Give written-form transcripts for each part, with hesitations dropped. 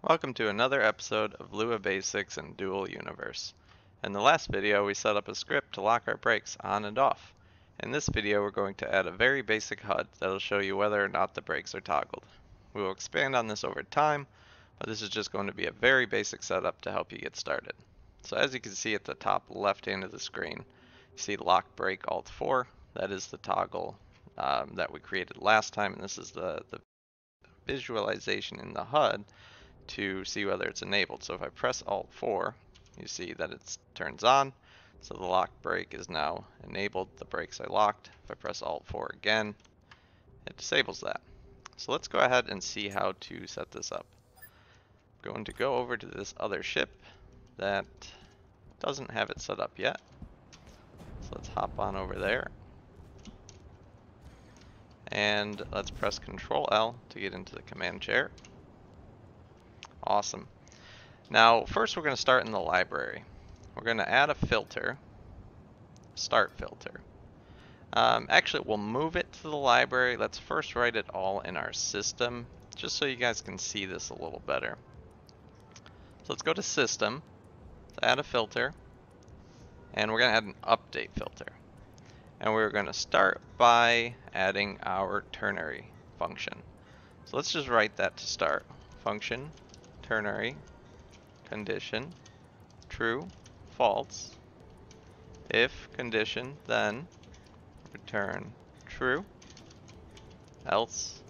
Welcome to another episode of Lua Basics in Dual Universe. In the last video, we set up a script to lock our brakes on and off. In this video, we're going to add a very basic HUD that'll show you whether or not the brakes are toggled. We will expand on this over time, but this is just going to be a very basic setup to help you get started. So as you can see at the top left hand of the screen, you see lock brake Alt 4. That is the toggle that we created last time, and this is the visualization in the HUD to see whether it's enabled. So if I press Alt 4, you see that it turns on. So the lock brake is now enabled, the brakes I locked. If I press Alt 4 again, it disables that. So let's go ahead and see how to set this up. I'm going to go over to this other ship that doesn't have it set up yet. So let's hop on over there. And let's press Control L to get into the command chair. Awesome. Now, first we're going to start in the library. We're going to add a filter, start filter. Actually, we'll move it to the library. Let's first write it all in our system, just so you guys can see this a little better. So let's go to System, add a filter, and we're going to add an update filter. And we're going to start by adding our ternary function. So let's just write that to start. Function ternary condition true false. If condition, then return true, else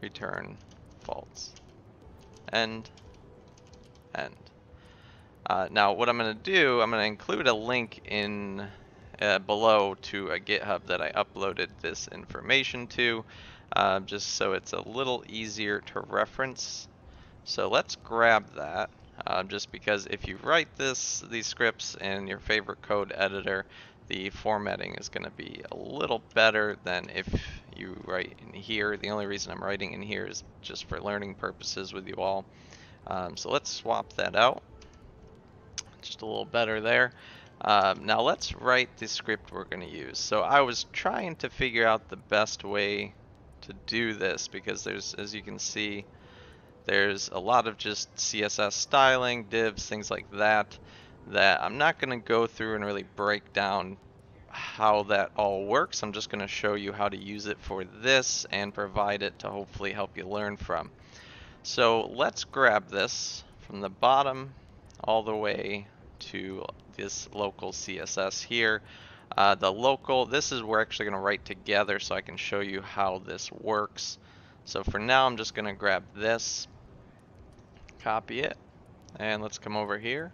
return false. End. Now what I'm going to do, I'm going to include a link in below to a GitHub that I uploaded this information to, just so it's a little easier to reference. So let's grab that, just because if you write these scripts in your favorite code editor, the formatting is going to be a little better than if you write in here. The only reason I'm writing in here is just for learning purposes with you all. So let's swap that out. Just a little better there. Now let's write the script we're going to use. So I was trying to figure out the best way to do this because there's, as you can see, there's a lot of just CSS styling, divs, things like that, that I'm not going to go through and really break down how that all works. I'm just going to show you how to use it for this and provide it to hopefully help you learn from. So let's grab this from the bottom all the way to this local CSS here. The local, this is we're actually going to write together so I can show you how this works. So for now I'm just going to grab this, copy it, and let's come over here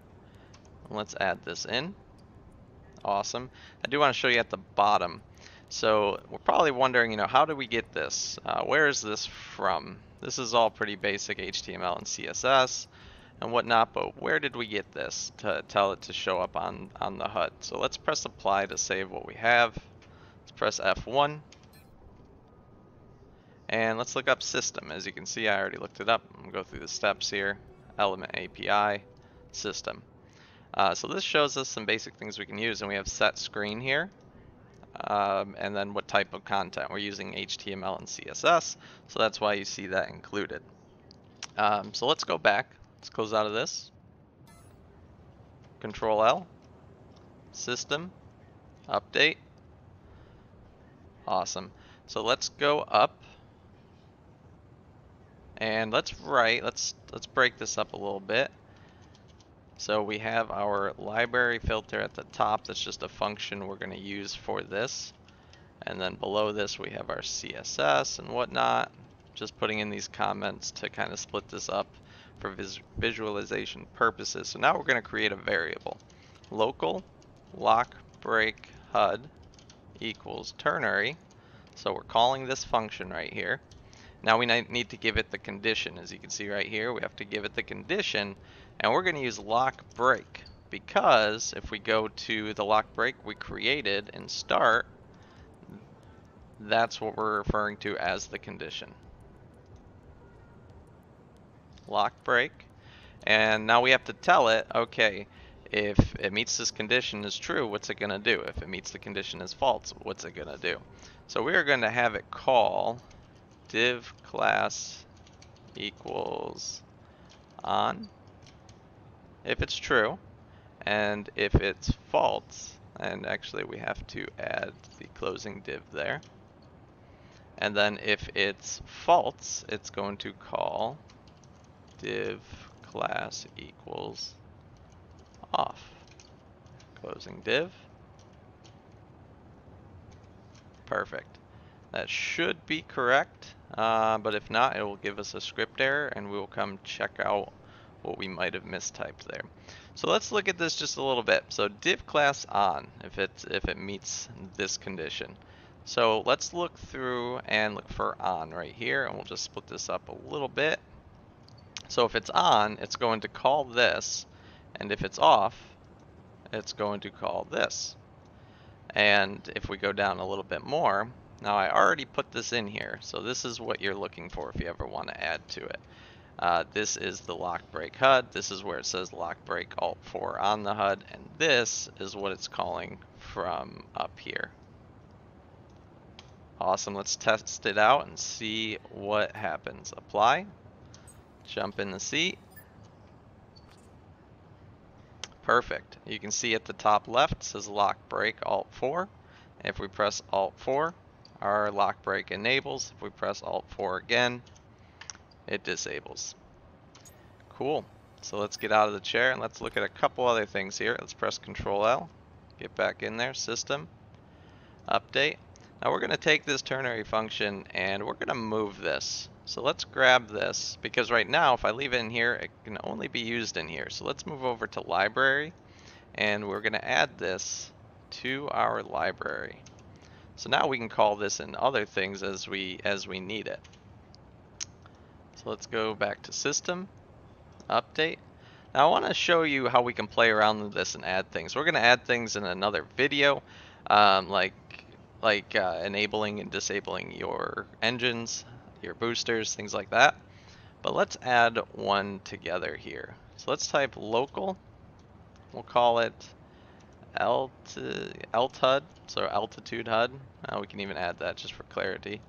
and let's add this in. Awesome. I do want to show you at the bottom. So we're probably wondering, how do we get this? Where is this from? This is all pretty basic HTML and CSS and whatnot, but where did we get this to tell it to show up on the HUD? So let's press apply to save what we have. Let's press F1 and let's look up system. As you can see, I already looked it up. I'm gonna go through the steps here. Element API, system. So this shows us some basic things we can use, and we have set screen here. And then what type of content. We're using HTML and CSS, so that's why you see that included. So let's go back. Let's close out of this. Control L, system, update. Awesome. So let's go up and let's break this up a little bit. So we have our library filter at the top. That's just a function we're going to use for this. And then below this we have our CSS and whatnot. Just putting in these comments to kind of split this up for visualization purposes. So now we're going to create a variable. Local lock brake HUD equals ternary. So we're calling this function right here. Now we need to give it the condition. As you can see right here, we have to give it the condition, and we're going to use lock brake because if we go to the lock brake we created in start, that's what we're referring to as the condition. Lock brake, and now we have to tell it, okay, if it meets this condition is true, what's it going to do? If it meets the condition is false, what's it going to do? So we are going to have it call div class equals on if it's true, and if it's false, and actually we have to add the closing div there. And then if it's false, it's going to call div class equals off. Closing div. Perfect. That should be correct, but if not, it will give us a script error and we will come check out what we might have mistyped there. So let's look at this just a little bit. So div class on, if it meets this condition. So let's look through and look for on right here, and we'll just split this up a little bit. So if it's on, it's going to call this, and if it's off, it's going to call this. And if we go down a little bit more, now I already put this in here, so this is what you're looking for if you ever want to add to it. This is the lock break HUD. This is where it says lock break alt 4 on the HUD, and this is what it's calling from up here. Awesome, let's test it out and see what happens. Apply, jump in the seat. Perfect. You can see at the top left it says lock break alt 4. If we press alt 4, our lock break enables. If we press alt 4 again, it disables. Cool. So let's get out of the chair and let's look at a couple other things here. Let's press Control L, get back in there, System, Update. Now we're going to take this ternary function and we're going to move this. So let's grab this, because right now if I leave it in here, it can only be used in here. So let's move over to Library, and we're going to add this to our library. So now we can call this in other things as we need it. So let's go back to System, Update. Now I want to show you how we can play around with this and add things. We're going to add things in another video, like enabling and disabling your engines, your boosters, things like that. But let's add one together here. So let's type local. We'll call it alt HUD, so altitude HUD. We can even add that just for clarity.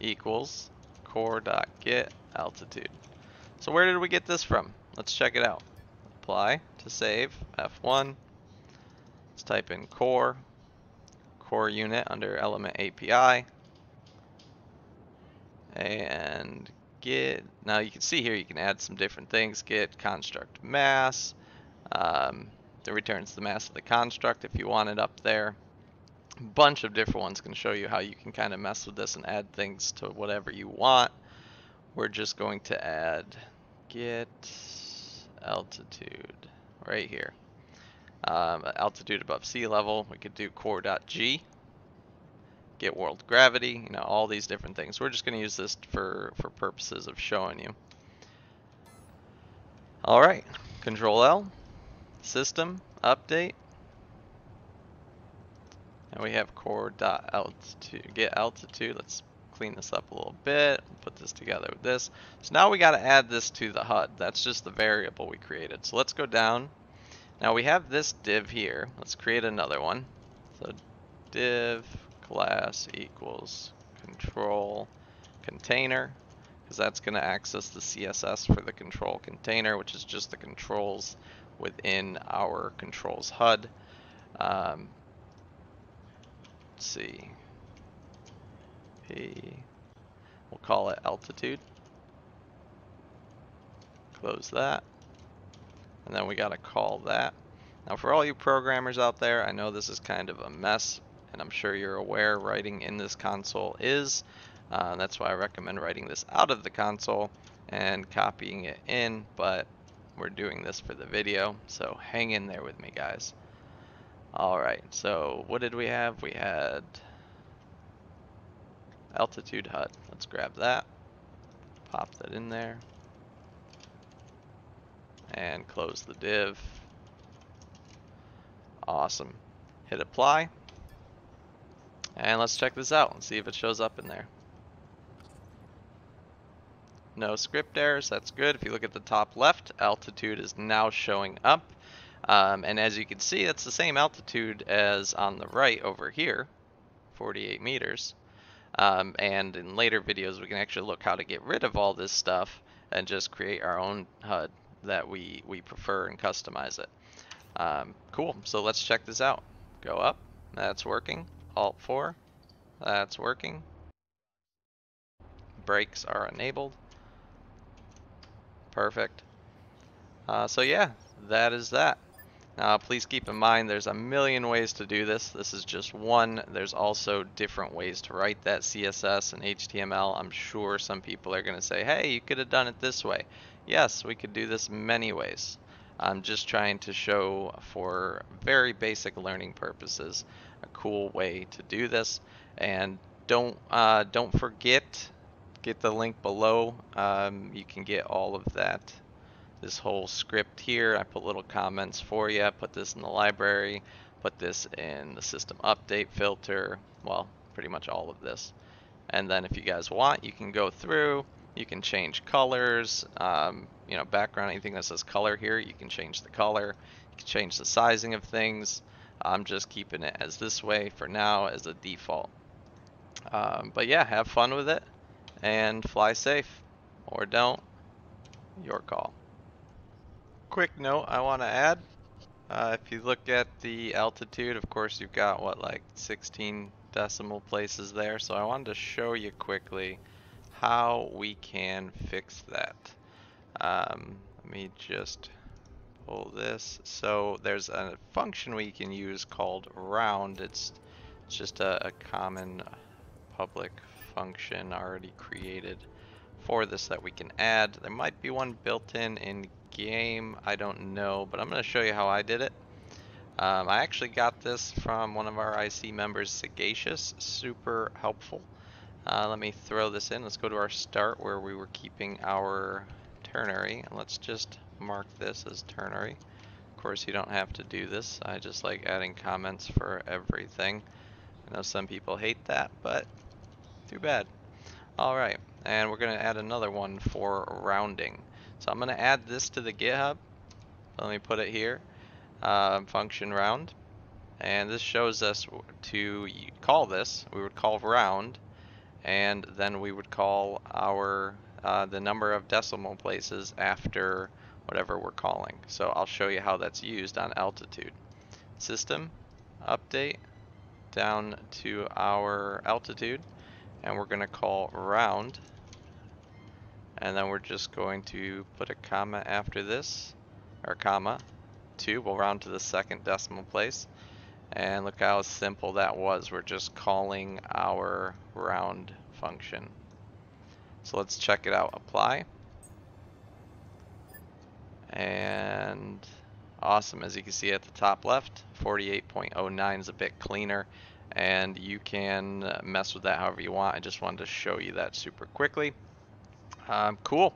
Equals core.get altitude. So where did we get this from? Let's check it out. Apply to save, F1. Let's type in core unit under element API, and get. Now you can see here you can add some different things. Get construct mass. It returns the mass of the construct if you want it up there. A bunch of different ones can show you how you can kind of mess with this and add things to whatever you want. We're just going to add get altitude right here. Altitude above sea level. We could do core.g. Get world gravity. You know, all these different things. We're just going to use this for purposes of showing you. All right. Control L. System update. And we have core.altitude. Get altitude. Let's clean this up a little bit. Put this together with this. So now we got to add this to the HUD. That's just the variable we created. So let's go down. Now we have this div here. Let's create another one. So div class equals control container, because that's going to access the CSS for the control container, which is just the controls within our controls HUD. Let's see. We'll call it altitude. Close that. And then we got to call that. Now for all you programmers out there, I know this is kind of a mess, and I'm sure you're aware writing in this console is. That's why I recommend writing this out of the console and copying it in, but we're doing this for the video, so hang in there with me, guys. Alright, so what did we have? We had altitude HUD. Let's grab that, pop that in there, and close the div. Awesome. Hit apply, and let's check this out and see if it shows up in there. No script errors, that's good. If you look at the top left, altitude is now showing up. And as you can see, it's the same altitude as on the right over here, 48 meters. And in later videos, we can actually look how to get rid of all this stuff and just create our own HUD that we prefer and customize it. Cool, so let's check this out. Go up, that's working. Alt 4, that's working. Brakes are enabled. Perfect. So yeah, that is that. Now please keep in mind there's a million ways to do this. This is just one. There's also different ways to write that CSS and HTML. I'm sure some people are going to say, hey, you could have done it this way. Yes, we could do this many ways. I'm just trying to show for very basic learning purposes a cool way to do this. And don't forget, get the link below. You can get all of that, this whole script here. I put little comments for you. I put this in the library, put this in the system update filter, well, pretty much all of this. And then if you guys want, you can go through, you can change colors, you know, background, anything that says color here, you can change the color, you can change the sizing of things. I'm just keeping it as this way for now as a default. But yeah, have fun with it and fly safe, or don't, your call. Quick note I want to add, if you look at the altitude, of course you've got what, like 16 decimal places there, so I wanted to show you quickly how we can fix that. Let me just pull this. So there's a function we can use called round. It's just a common public function already created for this that we can add. There might be one built in game, I don't know, but I'm going to show you how I did it. I actually got this from one of our IC members, Sagacious, super helpful. Let me throw this in. Let's go to our start where we were keeping our ternary, and let's just mark this as ternary. Of course, you don't have to do this. I just like adding comments for everything. I know some people hate that, but too bad. Alright, and we're going to add another one for rounding. So I'm going to add this to the GitHub. Let me put it here. Function round. And this shows us to call this. We would call round. And then we would call our the number of decimal places after whatever we're calling. So I'll show you how that's used on altitude. System, update, down to our altitude. And we're going to call round, and then we're just going to put a comma after this, or comma 2. We'll round to the second decimal place, and look how simple that was. We're just calling our round function. So let's check it out. Apply, and awesome. As you can see at the top left, 48.09 is a bit cleaner, and you can mess with that however you want. I just wanted to show you that super quickly. Cool.